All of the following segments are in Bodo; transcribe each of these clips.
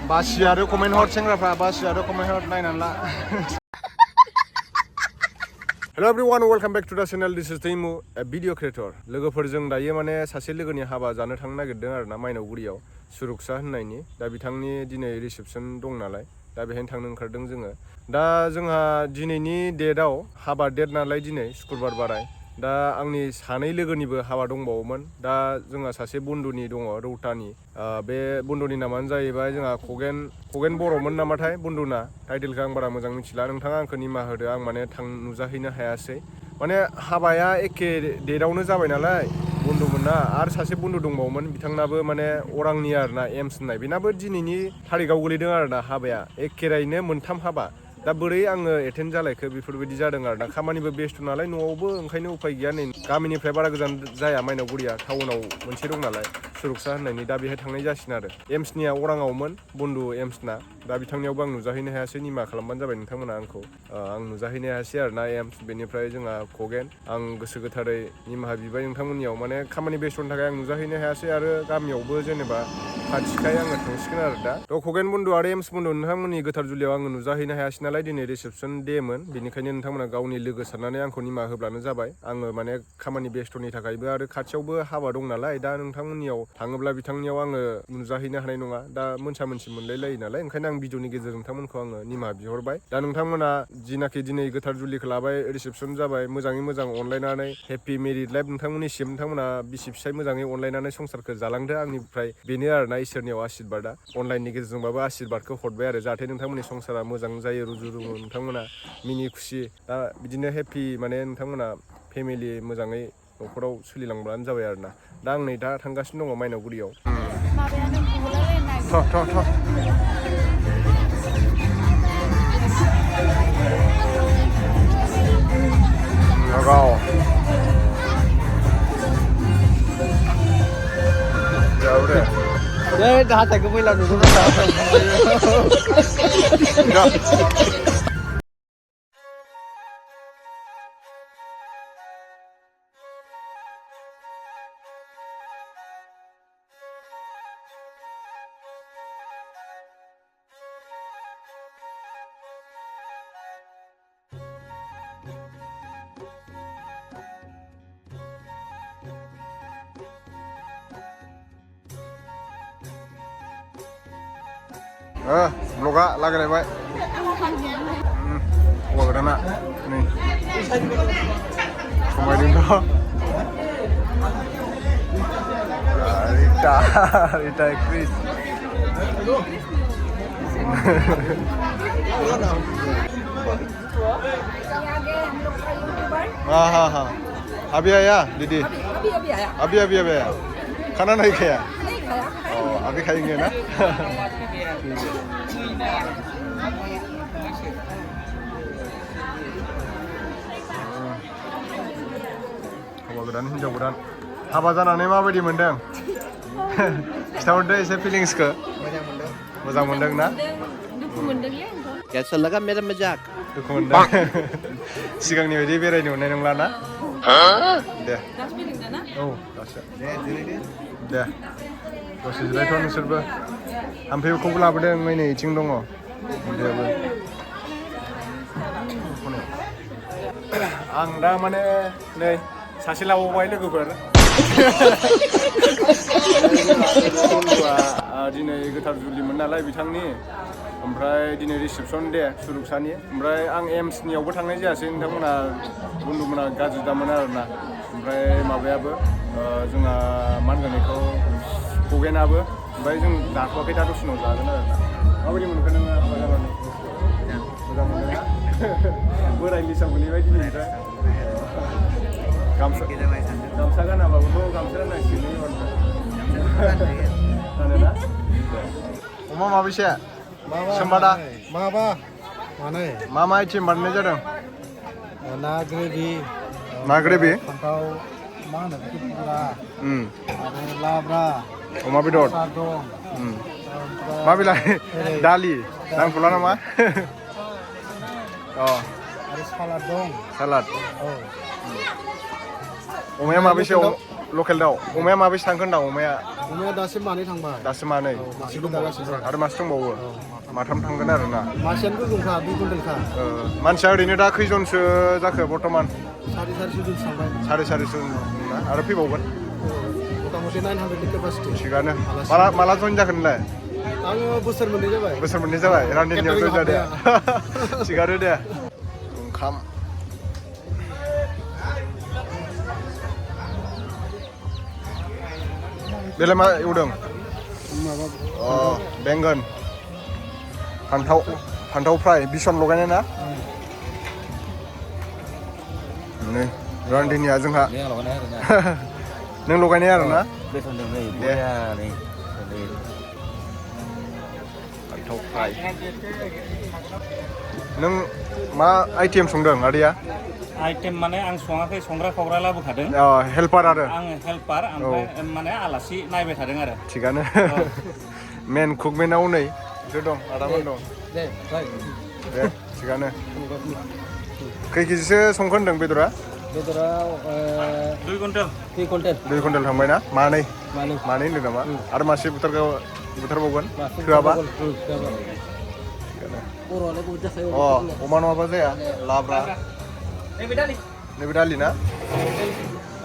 बासि आरो कमेन्ट हर सेंग्राफ्रा बासि आरो कमेन्ट हर नायनानै ला Hello everyone, welcome back to the channel. This is Taimu, a video creator. लोगोफोरजों दायो माने सासे लोगोनि हाबा जानो थांनो नागिरदों आरोना मायनावगुरियाव सुरुक्सा होननायनि दा बिथांनि दिनै रिसेपसन दं नालाय दा बेहायनो थांनो ओंखारदों जोङो दा जोंहा दिनैनि डेटआव हाबा डेट नालाय दिनै शुक्रबार बाराय दा आंनि सानै लोगोनिबो हाबा दंबावोमोन दा जोंहा सासे बन्धुनि दङ रौतानि बे बन्धुनि नामानो जाहैबाय जोंहा खगेन बर'मोन नामाथाय बन्धुना टाइटेलखौ आं बारा मोजां मिथिला नोंथाङा आंखौ निमाहा होदो आं माने नुजाहैनो हायासै माने हाबाया एखे डेटआवनो जाबाय नालाय बन्धुमोनना आरो सासे बन्धु दंबावोमोन बिथांनाबो माने अरांनि आरोना एम्स होननाय बेनाबो दिनैनि थारिखआव गोलैदों आरोना हाबाया एखेरायैनो मोनथाम हाबा दा बोरै आङो एटेन्ड जालायखो बेफोरबायदि जादों आरोना खामानिबो बेस्थ' नालाय न'आवबो ओंखायनो उफाय गैया नै गामिनिफ्राय बारा गोजान जाया मायनावगुरिया टाउनाव मोनसे दं नालाय सुरुक्सा होननायनि दा बेहाय थांनाय जासिगोन आरो एम्सनिया अराङावमोन बन्धु एम्सना दा बिथांनियावबो आं नुजाहैनो हायासै निमाहा खालामबानो जाबाय नोंथांमोना आंखौ आं नुजाहैनो हायासै आरोना एम्स बेनिफ्राय जोंहा खगेन आं गोसो गोथारै निमाहा बिबाय नोंथांमोननियाव माने खामानि बेस्थ'नि थाखाय आं नुजाहैनो हायासै आरो गामियावबो जेनेबा खाथिखाय आङो थांसिगोन आरो दा थ' खगेन बन्धु आरो एम्स बन्धु नोंथांमोननि गोथार जुलियाव आङो नुजाहैनो हायासै नालाय दिनै रिसेपसन डेमोन बेनिखायनो नोंथांमोना गावनि लोगो साननानै आंखौ निमाहा होब्लानो जाबाय आङो माने खामानि बेस्थ'नि थाखायबो आरो खाथियावबो हाबा दं नालाय दा नोंथांमोननियाव थाङोब्ला बिथांनियाव आङो नुजाहैनो हानाय नङा दा मोनसा मोनसि मोनलायलायो नालाय ओंखायनो आं भिडिअनि गेजेरजों नोंथांमोनखौ आङो निमाहा बिहरबाय दा नोंथांमोना जिनाखि दिनै गोथार जुलिखौ लाबाय रिसेपसन जाबाय मोजाङै मोजां अनलायनानै हेपि मेरिड लाइफ नोंथांमोननिसिम नोंथांमोना बिसि फिसाय मोजाङै अनलायनानै संसारखौ जालांदो आंनिफ्राय बेनो आरोना इसोरनियाव आशीर्बादा अनलाइननि गेजेरजोंबाबो आशीर्बादखौ हरबाय आरो जाहाथे नोंथांमोननि संसारा मोजां जायो रुजु रुमु नोंथांमोना मिनि खुसि दा बिदिनो हेपि माने नोंथांमोना फेमिलि मोजाङै न'खराव सोलिलांब्लानो जाबाय आरोना दा आं नै दा थांगासिनो दङ मायनावगुरियाव dah tak kembali lah dulu. Vlognya lagi nih, Pak. Wah, keren nak. Nih. Pemain itu. Rita Chris. Abi ya, Didi. Abi ya. Karena naik ya. Oh, abi kayaknya na. Haba godan hinjaw godan हाबा जानानै माबायदि मोनदों खिथाहरदो एसे फिलिंसखौ मोजां मोनदों ना दुखु मोनदोंलै कैसा लगा मेरा मजाक दुखु मोनदों सिगांनि बायदि बेरायनो मोननाय नंला ना दे दासो फैदों ना औ दासो दे दसे जिरायथ' नोंसोरबो आमफ्रायखौबो लाबोदों नै इथिं दङ बेबो आं दा माने नै सासे लाबावबाय लोगोफोर बन्धुआ दिनै गोथार जुलिमोन नालाय बिथांनि ओमफ्राय दिनै रिसेपसन दे सुरुक्सानि ओमफ्राय आं एम्सनियावबो थांनाय जायासै नोंथांमोना बन्धुमोना गाज्रि दामोन आरोना ओमफ्राय माबायाबो जोंहा मा होनगोन बेखौ खगेनाबो ओमफ्राय जों जाथ'वाखै दा दसे उनाव जागोन आरोना माबायदि मोनखो नोङो हाबा जानानै मोजां मोनदों ना बोराय लिसाव गोलैबाय दिनैनिफ्राय गामसा गानाबाबोथ' गामसा गाननांसिगोन गानोना अमा माबेसे सोमबादा मा आइटेम बानायनाय जादों ना ग्रेभि फान्थाव मा होनो फुरा आरो लाब्रा अमा बेदर मा बिलाइ दालि नांथ'ला नामा अ आरो सालाद दं सालाद औ अमाया माबेसे लकेल दाउ अमाया माबेसे थांगोन दाउ अमाया अमाया दासिम मानै थांबाय दासो मानै मासेखौ दागासिनो आरो मासे दंबावो माथाम थांगोन आरो ना मासेयानो गोजौखा 2 कुइन्टेलखा मानसिया ओरैनो दा खैजनसो जाखो बर्तमान सारि जनसो थांबाय सारिसो ना आरो फैबावगोन मथा मथि 900 नि केपासिटि थिगानो माला जइन जाखो नोंलाय आङो बोसोर मोननै जाबाय रानदेनियाव जइन जादो थिगानो दे ओंखाम बेलाय मा एवदों बेंगन फान्थाव फ्राय बिसन लगायनाय ना नै रानदेनिया जोंहा नों लगायनाय आरो ना दे फान्थाव फ्राय नों मा आइटेम संदों आदैया आइटेम माने आं सङाखै संग्रा खावग्रा लाबोखादों हेल्पार आरो आङो हेल्पार ओमफ्राय माने आलासि नायबाय थादों आरो थिगानो मेन कुकमेनाव नै बिसोर दं आदामोन दं दे थिगानो खै केजिसो संखो होनदों बेदरा 2 कुइन्टेल थांबाय ना मानै होनदों नामा आरो मासे बुथारबावगोन थोआबा अमा नङाबा जाया लाब्रा नैबे दालि ना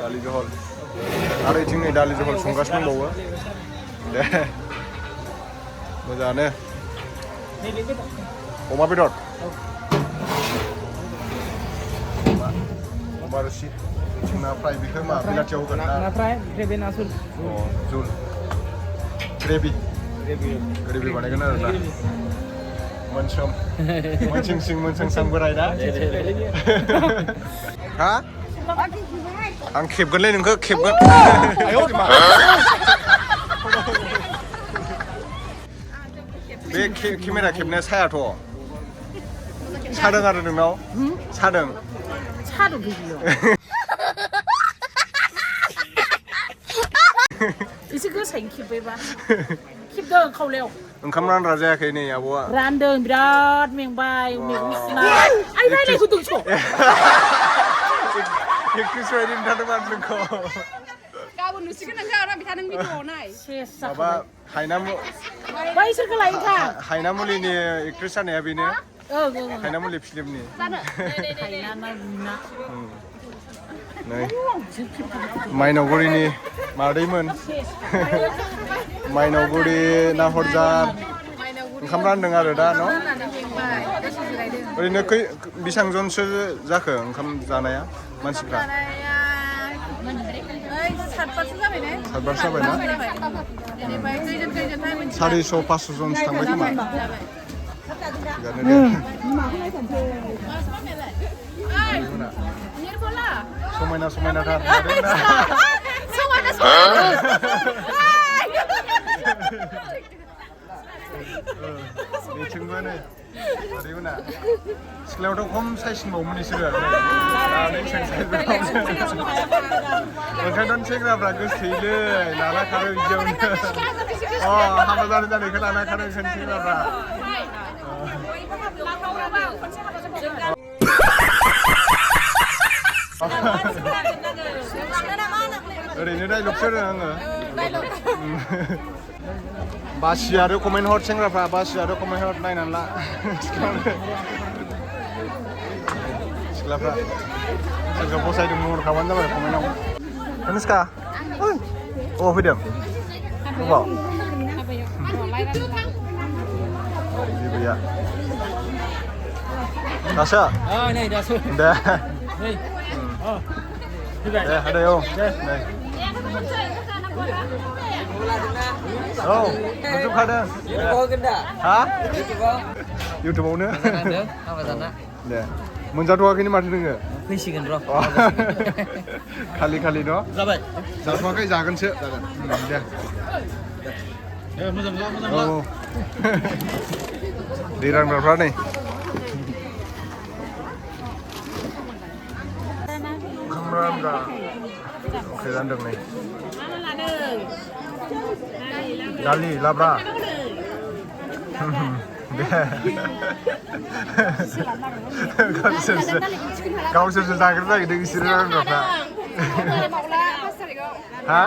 दालि जहल आरो इथिं नै दालि जहल संगासिनो दंबावो दे मोजाङानो अमा बेदर अमा रोसि ना फ्राय बेखौ मा बिलाथियाव होगोन ना फ्राय ग्रेभि ना सुल जुल ग्रेभि बानायगोन आरो ना मोनसिं बोराय ना हा आं खेबगोनलै नोंखौ खेबगोन बे केमेरा खेबनाया सायाथ' सादों आरो नोंनाव सादों एसे गोसायैनो खेबबायबा खेबदों खावलायाव ओंखाम रानग्रा जायाखै नै आब'आ रानदों बिराद मेंबाय मैगं सुनाय आइ रायलायखौ दोंस' एक्ट्रिस बायदि नुथारदोंमोन नोंखौ गाबोन नुसिगोन नोंखौ आरो बिथा नों भिडिअआव नाय सेस माबा बैसोरखौ लायोखा हायनामुलिनि एक्ट्रिस जानाया बेनो हायनामुलि फिल्मनि नै माइनावगुरिनि मादैमोन माइनावगुरि नाहरजार ओंखाम रानदों आरो दा न' ओरैनो बेसेबां जनसो जाखो ओंखाम जानाया मानसिफ्रा सातबारसो जाबाय ना 400-500 जनसो थांबाय खोमा समायनाथार बेथिंबो नै ओरैमोना सिख्लायावथ' खम साइजबावमोन बिसोरो ओंखायनोथ' सेंग्राफ्रा गोसोथोयोलै लाना खारो बिदियावनो हाबा जानायखौ लाना खारो ओंखायनो सेंग्राफ्रा ओरैनो डाइलगसो रोङो आङो बासि आरो कमेन्ट हर सेंग्राफ्रा बासि आरो कमेन्ट हर नायनानै ला सिख्लाफ्रा सोरखौ फसायदों महर खालामबानो जाबाय कमेन्टआव अनुष्का अ फैदों अबाव जेबो गैया दासो दे दे आदै औ नै औ नुजोबखादों हा इउटुबावनो दे मोनजाथ'वाखैनो माथो नोङो फैसिगोन र' खालि न' जाबाय जाथ'वाखै जागोनसो दे मोजां औ दै रानग्राफ्रा नै ओंखाम रानग्रा ओंख्रि रानदों नै दालि लाब्रा दे गावसोरसो जाग्रा जाहैदों बिसोरो रानग्राफ्रा Ha?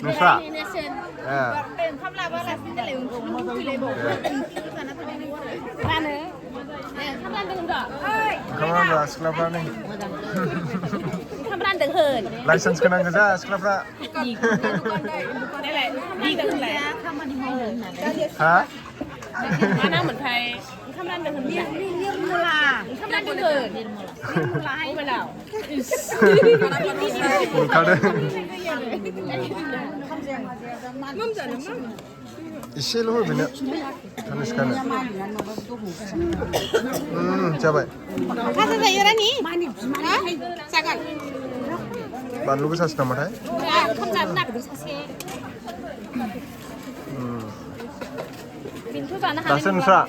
Nusra? Kamu udah sekolah nih? License kenang kerja sekolah. Hah? Mana เหมือนใครข้ามด้านเดินเรียกมูลาข้ามด้านเดินมูลาให้ไปแล้ว Kau deh. Isi lu bener. Terus kan. Coba. Kata saya Rani. Sangat. Ban lu bisa nama thay? Không làm nặng được sao Bình thuốc vào nó Dah sensa.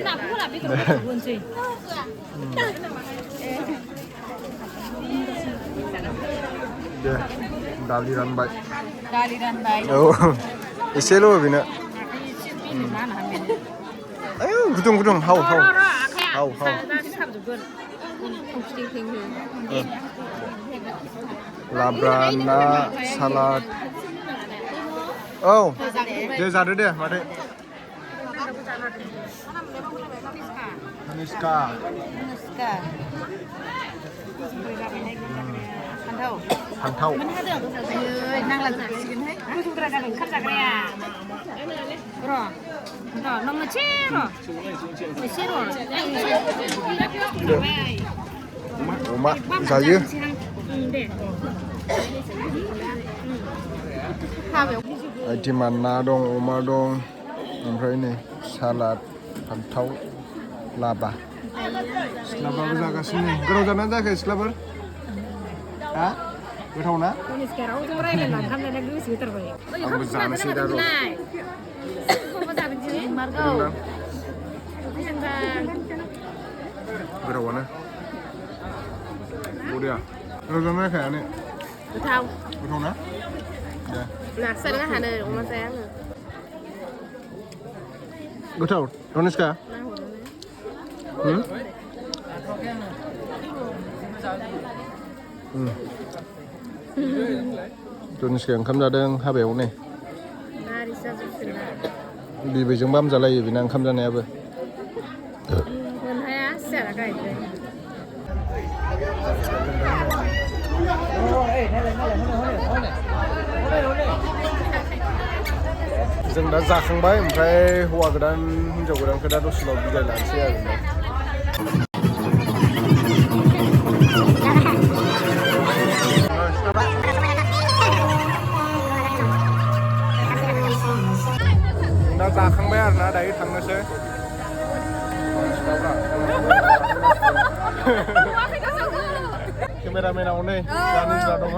Nạp cũng là biết buồn gì. Deh, daliran baik. Daliran baik. Oh, isi lu bener. Ayo, gudung, hau. Labrana salad. Oh, dia ada deh, mari. Niska. Hantau. Năng là gì thế? Tôi chúng ta đừng khắp giặc nè. Rồi. Rồi, nó mà chết rồi. Mà chết rồi. Oma, sayu. Di mana dong, oma dong. Ompray ini salad, hantau, laba. Laba bisa kasih nih. Gerau jalan aja guys, laba. Hah? Gerau na? Sekarang udah mulai lah, kamu ada dulu sekitar banyak. Ang besar sih dah dong. Margo. Gerau mana? Udah. Gerau jalan kayak ini. Betul. Gerau na? Ya. Laksa dengan ada rumah saya. Gerau, Roniska? Roniska ओंखाम जादों हाबायाव नै बिबैजों बाम जालायो बिना ओंखाम जानायाबो जों दा जाखांबाय ओमफ्राय हौवा गोदान हिन्जाव गोदानखौ दा दसे उनाव बिदाय लानोसै आरोना दा जाखांबाय आरोना दायो थांनोसै केमेरामेनाव नै जानो दङ